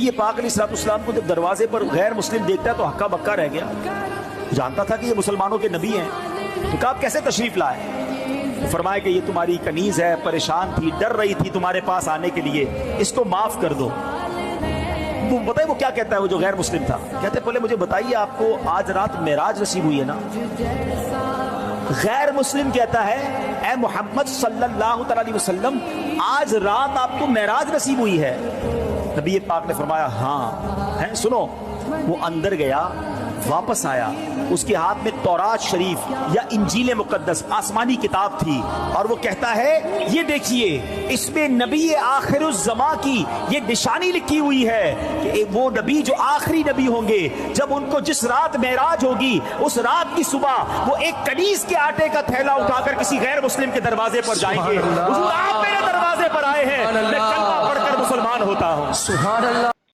نبی پاک علیہ الصلوۃ والسلام کو جب دروازے پر غیر مسلم دیکھتا ہے تو ہکا بکا رہ گیا، جانتا تھا کہ یہ مسلمانوں کے نبی ہیں، تو کہا آپ کیسے تشریف لائے؟ فرمایا کہ یہ تمہاری کنیز ہے، پریشان تھی، ڈر رہی تھی تمہارے پاس آنے کے لیے، اس کو معاف کر دو۔ وہ بتائے وہ کیا کہتا ہے، وہ جو غیر مسلم تھا، کہتے پہلے مجھے بتائیے آپ کو آج رات معراج نصیب ہوئی ہے نا؟ غیر مسلم کہتا ہے اے محمد صلی اللہ تعالی علیہ وسلم آج رات آپ کو معراج نصیب ہوئی ہے؟ نبی پاک نے فرمایا ہاں ہے۔ سنو، وہ اندر گیا، واپس آیا، اس کے ہاتھ میں تورات شریف یا انجیل مقدس آسمانی کتاب تھی، اور وہ کہتا ہے یہ دیکھیے اس میں نبی آخر الزماں کی یہ نشانی لکھی ہوئی ہے کہ وہ نبی جو آخری نبی ہوں گے، جب ان کو جس رات معراج ہوگی اس رات کی صبح وہ ایک کنیز کے آٹے کا تھیلا اٹھا کر کسی غیر مسلم کے دروازے پر جائیں گے، حضور آپ میرے دروازے پر آئے ہیں، میں کلمہ پڑھ کر مسلمان ہوتا ہوں۔ سبحان اللہ۔